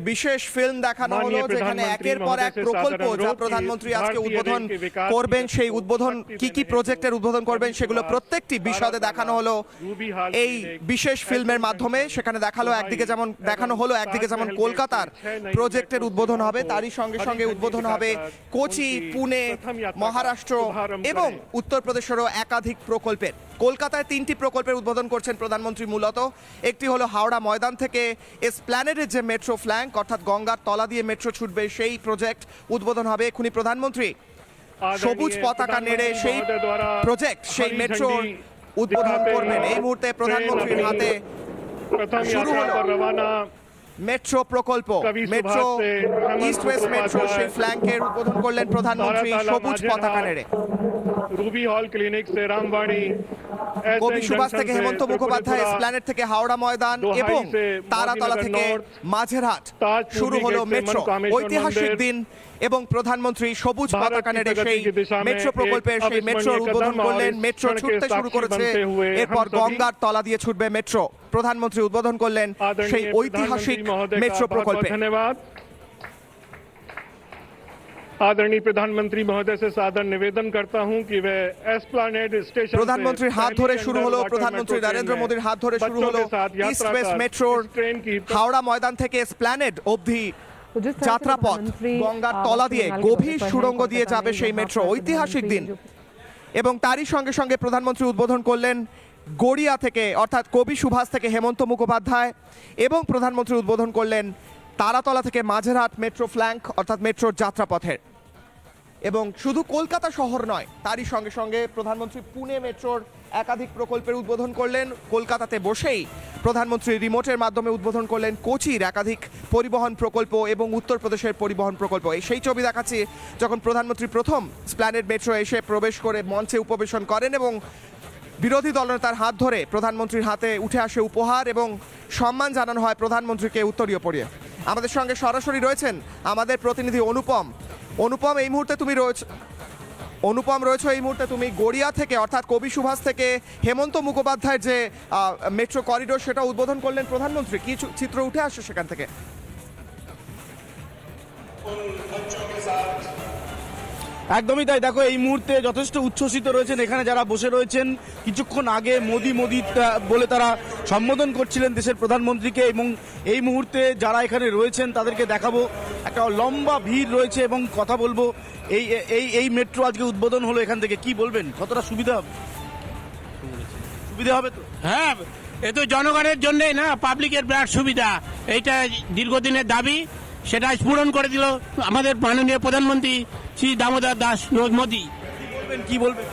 বিশেষ ফিল্ম দেখানো হলো যেখানে একের পর এক প্রকল্প যা প্রধানমন্ত্রী আজকে উদ্বোধন করবেন, সেই উদ্বোধন কি কি প্রজেক্টের উদ্বোধন করবেন সেগুলো প্রত্যেকটি বিশদে দেখানো হলো এই বিশেষ ফিল্মের মাধ্যমে। সেখানে দেখানো হলো একদিকে যেমন কলকাতার প্রজেক্টের উদ্বোধন হবে, তারই সঙ্গে সঙ্গে উদ্বোধন হবে কোচি, পুনে, মহারাষ্ট্র এবং উত্তরপ্রদেশেরও একাধিক প্রকল্পের। কলকাতায় 3টি প্রকল্পের উদ্বোধন করছেন প্রধানমন্ত্রী মূলত। একটি হলো হাওড়া ময়দান থেকে এসপ্ল্যানেডের যে মেট্রো ফ্ল্যাঙ্ক অর্থাৎ গঙ্গার তলা দিয়ে মেট্রো ছুটবে, সেই প্রজেক্ট উদ্বোধন হবে। এখনই প্রধানমন্ত্রী সবুজ পতাকা নেড়ে সেই প্রজেক্ট, সেই মেট্রো উদ্বোধন করবেন। এই মুহূর্তে প্রধানমন্ত্রীর হাতে শুরু হলো মেট্রো প্রকল্প, মেট্রো ইস্ট ওয়েস্ট মেট্রো, সেই ফ্ল্যাঙ্কের উদ্বোধন করলেন প্রধানমন্ত্রী সবুজ পতাকা নেড়ে। রুবি হল ক্লিনিক সে রামবাড়ি, কবি সুভাষ থেকে হেমন্ত মুখোপাধ্যায় এসপ্ল্যানেড থেকে হাওড়া ময়দান এবং তারাতলা থেকে মাঝেরহাট শুরু হলো মেট্রো। ঐতিহাসিক দিন এবং প্রধানমন্ত্রী সবুজ পতাকা নেড়ে সেই মেট্রো প্রকল্পের সেই মেট্রোর উদ্বোধন করলেন। মেট্রো ছুটতে শুরু করেছে, এরপর গঙ্গার তলা দিয়ে ছুটবে মেট্রো। প্রধানমন্ত্রী উদ্বোধন করলেন সেই ঐতিহাসিক মেট্রো প্রকল্পে। ধন্যবাদ। आदरणीय प्रधानमंत्री महोदय से सादर निवेदन करता हूं कि वे एस्प्लानेड स्टेशन প্রধানমন্ত্রীর হাত ধরে শুরু হলো, প্রধানমন্ত্রী নরেন্দ্র মোদীর হাত ধরে শুরু হলো ইস্ট ওয়েস্ট মেট্রোর হাওড়া ময়দান থেকে এসপ্ল্যানেড অবধি যাত্রাপথ। গঙ্গার তলা দিয়ে গভীর সুড়ঙ্গ দিয়ে যাবে সেই মেট্রো। ঐতিহাসিক দিন এবং তারই সঙ্গে সঙ্গে প্রধানমন্ত্রী উদ্বোধন করলেন গড়িয়া থেকে অর্থাৎ কবি সুভাষ থেকে হেমন্ত মুখোপাধ্যায় এবং প্রধানমন্ত্রী উদ্বোধন করলেন তারাতলা থেকে মাঝেরহাট মেট্রো ফ্ল্যাঙ্ক অর্থাৎ মেট্রোর যাত্রাপথের। এবং শুধু কলকাতা শহর নয়, তারই সঙ্গে সঙ্গে প্রধানমন্ত্রী পুনে মেট্রোর একাধিক প্রকল্পের উদ্বোধন করলেন। কলকাতাতে বসেই প্রধানমন্ত্রী রিমোটের মাধ্যমে উদ্বোধন করলেন কোচির একাধিক পরিবহন প্রকল্প এবং উত্তরপ্রদেশের পরিবহন প্রকল্প। সেই ছবি দেখাচ্ছি যখন প্রধানমন্ত্রী প্রথম স্প্ল্যানেড মেট্রো এসে প্রবেশ করে মঞ্চে উপবেশন করেন এবং বিরোধী দলনেতার হাত ধরে প্রধানমন্ত্রীর হাতে উঠে আসে উপহার এবং সম্মান জানানো হয় প্রধানমন্ত্রীকে উত্তরীয় পরিয়ে। আমাদের সঙ্গে সরাসরি রয়েছেন আমাদের প্রতিনিধি অনুপম। অনুপম, এই মুহূর্তে তুমি রয়েছো এই মুহূর্তে তুমি গড়িয়া থেকে অর্থাৎ কবি সুভাষ থেকে হেমন্ত মুখোপাধ্যায়ের যে মেট্রো করিডোর সেটা উদ্বোধন করলেন প্রধানমন্ত্রী। কি চিত্র উঠে আসছে সেখান থেকে? একদমই তাই। দেখো, এই মুহূর্তে যথেষ্ট উচ্ছ্বসিত রয়েছেন এখানে যারা বসে রয়েছেন। কিছুক্ষণ আগে মোদি বলে তারা সম্বোধন করছিলেন দেশের প্রধানমন্ত্রীকে এবং এই মুহূর্তে যারা এখানে রয়েছেন তাদেরকে দেখাবো একটা লম্বা ভিড় রয়েছে এবং কথা বলবো। এই মেট্রো আজকে উদ্বোধন হলো, এখান থেকে কি বলবেন, কতটা সুবিধা হবে? সুবিধা হবে তো? হ্যাঁ, এ তো জনগণের জন্যই না, পাবলিকের বিরাট সুবিধা। এইটা দীর্ঘদিনের দাবি, সেটা পূরণ করে দিল আমাদের মাননীয় প্রধানমন্ত্রী শ্রী দামোদর দাস মোদী। কি বলবেন?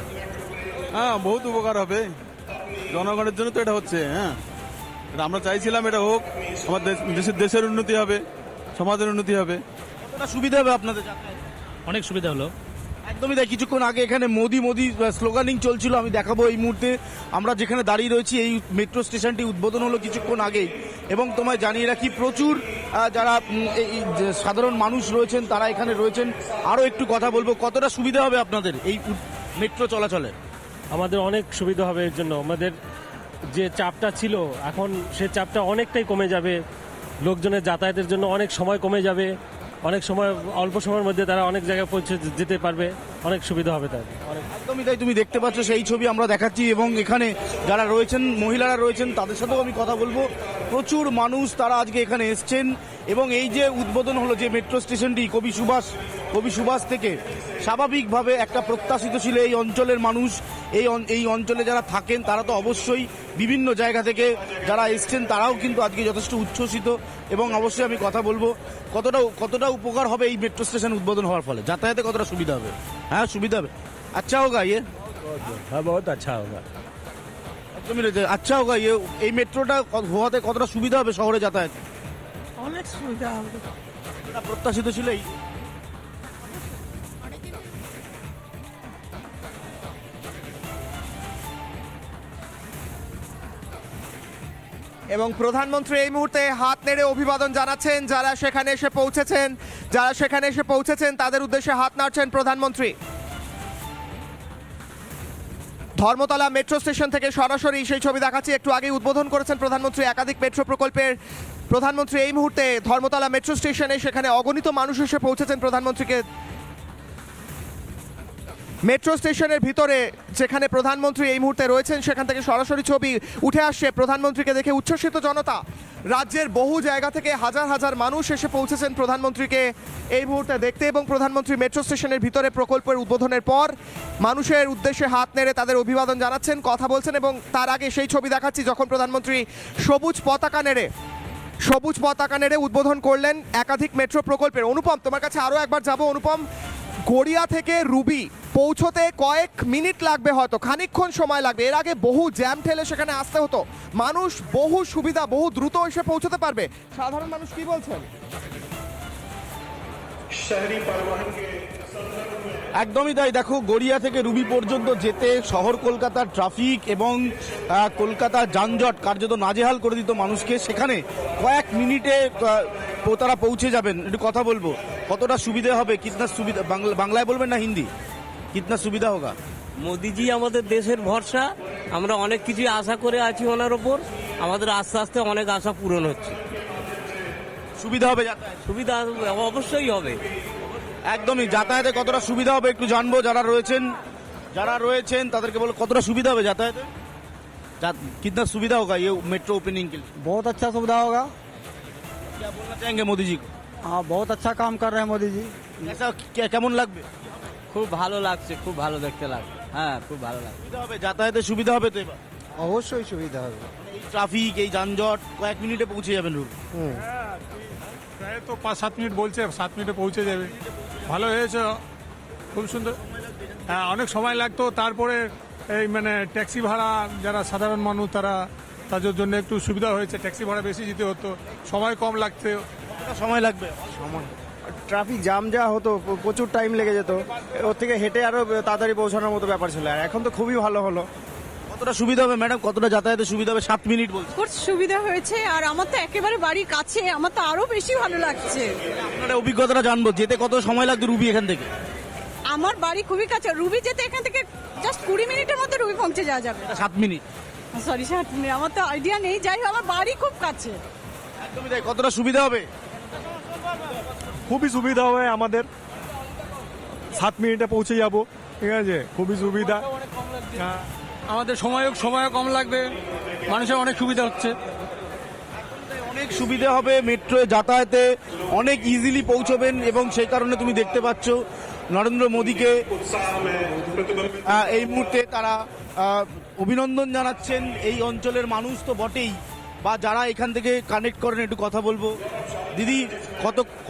হ্যাঁ, বহুত উপকার হবে জনগণের জন্য তো এটা হচ্ছে। হ্যাঁ, এটা আমরা চাইছিলাম এটা হোক, আমার দেশের উন্নতি হবে, সমাজের উন্নতি হবে। কতটা সুবিধা হবে আপনাদের? অনেক সুবিধা হলো। একদমই তাই। কিছুক্ষণ আগে এখানে মোদি মোদি স্লোগানিং চলছিল, আমি দেখাবো। এই মুহূর্তে আমরা যেখানে দাঁড়িয়ে রয়েছি এই মেট্রো স্টেশনটি উদ্বোধন হলো কিছুক্ষণ আগেই এবং তোমায় জানিয়ে রাখি প্রচুর যারা এই সাধারণ মানুষ রয়েছেন তারা এখানে রয়েছেন। আরও একটু কথা বলবো, কতটা সুবিধা হবে আপনাদের এই মেট্রো চলাচলে? আমাদের অনেক সুবিধা হবে। এর জন্য আমাদের যে চাপটা ছিল এখন সে চাপটা অনেকটাই কমে যাবে। লোকজনের যাতায়াতের জন্য অনেক সময় কমে যাবে, অনেক সময় অল্প সময়ের মধ্যে তারা অনেক জায়গায় পৌঁছে যেতে পারবে, অনেক সুবিধা হবে তার। একদমই তাই। তুমি দেখতে পাচ্ছ সেই ছবি আমরা দেখাচ্ছি এবং এখানে যারা রয়েছেন মহিলারা রয়েছেন তাদের সাথেও আমি কথা বলবো। প্রচুর মানুষ তারা আজকে এখানে এসছেন এবং এই যে উদ্বোধন হলো যে মেট্রো স্টেশনটি কবি সুভাষ থেকে, স্বাভাবিকভাবে একটা প্রত্যাশিত ছিল এই অঞ্চলের মানুষ, এই অঞ্চলে যারা থাকেন তারা তো অবশ্যই বিভিন্ন জায়গা থেকে যারা এসছেন তারাও কিন্তু আজকে যথেষ্ট উচ্ছ্বসিত এবং অবশ্যই আমি কথা বলবো কতটা উপকার হবে এই মেট্রো স্টেশন উদ্বোধন হওয়ার ফলে, যাতায়াতে কতটা সুবিধা হবে। হ্যাঁ, সুবিধা হবে। আচ্ছা হোগা ইয়ে, হ্যাঁ, বহুত আচ্ছা হোগা। একদমই আচ্ছা হোগা ইয়ে। এই মেট্রোটা হওয়াতে কতটা সুবিধা হবে শহরে যাতায়াত? অনেক সুবিধা হবে। প্রত্যাশিত ছিল এই। এবং প্রধানমন্ত্রী এই মুহূর্তে হাত নেড়ে অভিবাদন জানাচ্ছেন যারা সেখানে এসে পৌঁছেছেন তাদের উদ্দেশ্যে হাত নাড়ছেন প্রধানমন্ত্রী। ধর্মতলা মেট্রো স্টেশন থেকে সরাসরি সেই ছবি দেখাচ্ছি। একটু আগে উদ্বোধন করেছেন প্রধানমন্ত্রী একাধিক মেট্রো প্রকল্পের প্রধানমন্ত্রী এই মুহূর্তে ধর্মতলা মেট্রো স্টেশনে, সেখানে অগণিত মানুষ এসে পৌঁছেছেন প্রধানমন্ত্রীকে। মেট্রো স্টেশনের ভিতরে যেখানে প্রধানমন্ত্রী এই মুহূর্তে রয়েছেন সেখান থেকে সরাসরি ছবি উঠে আসছে। প্রধানমন্ত্রীকে দেখে উচ্ছ্বসিত জনতা, রাজ্যের বহু জায়গা থেকে হাজার হাজার মানুষ এসে পৌঁছেছেন প্রধানমন্ত্রীকে এই মুহূর্তে দেখতে, এবং প্রধানমন্ত্রী মেট্রো স্টেশনের ভিতরে প্রকল্পের উদ্বোধনের পর মানুষের উদ্দেশ্যে হাত নেড়ে তাদের অভিবাদন জানাচ্ছেন, কথা বলছেন। এবং তার আগে সেই ছবি দেখাচ্ছি যখন প্রধানমন্ত্রী সবুজ পতাকা নেড়ে উদ্বোধন করলেন একাধিক মেট্রো প্রকল্পের। অনুপম, তোমার কাছে আরও একবার যাব। অনুপম, গড়িয়া থেকে রুবি পৌঁছতে কয়েক মিনিট লাগবে, হয়তো খানিকক্ষণ সময় লাগবে। এর আগে বহু জ্যাম ঠেলে সেখানে আসতে হতো। মানুষ বহু সুবিধা, বহু দ্রুত এসে পৌঁছতে পারবে। সাধারণ মানুষ কি বলছেন? একদমই তাই। দেখো, গড়িয়া থেকে রুবি পর্যন্ত যেতে শহর কলকাতার ট্রাফিক এবং কলকাতার যানজট কার্যত নাজেহাল করে দিত মানুষকে। সেখানে কয়েক মিনিটে তারা পৌঁছে যাবেন। একটু কথা বলবো, কতটা সুবিধা হবে, কিতনা সুবিধা, বাংলায় বলবেন না হিন্দি, কিতনা সুবিধা হোগা? মোদিজি আমাদের দেশের ভরসা, আমরা অনেক কিছু আশা করে আছি ওনার ওপর, আমাদের আস্তে আস্তে অনেক আশা পূরণ হচ্ছে। সুবিধা হবে যাতায়াত? সুবিধা অবশ্যই হবে। একদমই। যাতায়াতে কতটা সুবিধা হবে একটু জানবো। যারা রয়েছেন তাদেরকে বলো কতটা সুবিধা হবে যাতায়াতে, कितना सुविधा होगा ये मेट्रो ओपनिंग के लिए? बहुत अच्छा सुविधा होगा। क्या बोलना चाहेंगे मोदी जी को? हाँ, बहुत अच्छा काम कर रहे हैं मोदी जी। ऐसा কেমন লাগবে? খুব ভালো লাগছে, খুব ভালো দেখতে লাগছে। হ্যাঁ, খুব ভালো লাগছে। সুবিধা হবে, যাতায়াতে সুবিধা হবে তো এবার? অবশ্যই সুবিধা হবে। এই ট্রাফিক, এই যানজট, কয়েক মিনিটে পৌঁছে যাবেন রুবি। প্রায় তো 5-7 মিনিট বলছে, 7 মিনিটে পৌঁছে যাবে। ভালো হয়েছে, খুব সুন্দর। হ্যাঁ, অনেক সময় লাগতো। তারপরে এই মানে ট্যাক্সি ভাড়া, যারা সাধারণ মানুষ তাদের জন্য একটু সুবিধা হয়েছে। ট্যাক্সি ভাড়া বেশি দিতে হতো, সময় কম লাগছে। কতটা সময় লাগবে? ট্রাফিক জাম যা হতো, প্রচুর টাইম লেগে যেত, ওর থেকে হেঁটে আরো তাড়াতাড়ি পৌঁছানোর মতো ব্যাপার ছিল। আর এখন তো খুবই ভালো হলো। কতটা সুবিধা হবে ম্যাডাম, কতটা যাতায়াতে সুবিধা হবে? 7 মিনিট বলছে। খুব সুবিধা হয়েছে, আর আমার তো একেবারে বাড়ির কাছে, আমার তো আরো বেশি ভালো লাগছে। আপনার অভিজ্ঞতাটা জানবো, যেতে কত সময় লাগবে রুবি এখান থেকে? আমার বাড়ি খুবই কাছে, রুবি যেতে এখান থেকে জাস্ট 20 মিনিটের মধ্যে রুবি পৌঁছে যাওয়া যাবে। 7 মিনিট? সরি, 7 মিনিট, আমার তো আইডিয়া নেই। যাই হোক, আমার বাড়ি খুব কাছে। একদমই তাই। কতটা সুবিধা হবে? খুবই সুবিধা হবে আমাদের, 7 মিনিটে পৌঁছে যাব। ঠিক আছে, খুবই সুবিধা। আমাদের সময় কম লাগবে, মানুষের অনেক সুবিধা হচ্ছে। অনেক সুবিধা হবে, মেট্রো যাতায়াতে অনেক ইজিলি পৌঁছবেন। এবং সেই কারণে তুমি দেখতে পাচ্ছ নরেন্দ্র মোদীকে এই মুহূর্তে তারা অভিনন্দন জানাচ্ছেন। এই অঞ্চলের মানুষ তো বটেই, বা যারা এখান থেকে কানেক্ট করেন। একটু কথা বলবো। দিদি,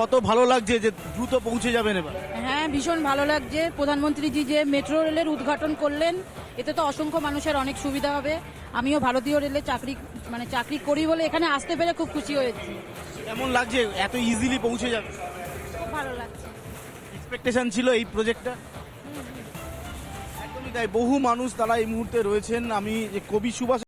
কত ভালো লাগছে যে দ্রুত পৌঁছে যাবেন এবার? হ্যাঁ, ভীষণ ভালো লাগছে। প্রধানমন্ত্রীজি যে মেট্রো রেলের উদ্ঘাটন করলেন, এতে তো অসংখ্য মানুষের অনেক সুবিধা হবে। আমিও ভারতীয় রেলে চাকরি করি বলে এখানে আসতে পেরে খুব খুশি হয়েছি। কেমন লাগছে এত ইজিলি পৌঁছে যাবে? খুব ভালো লাগছে। এক্সপেকটেশন ছিল এই প্রজেক্টটা? একদমই তাই। বহু মানুষ তারা এই মুহূর্তে রয়েছেন। আমি যে কবি সুভাষ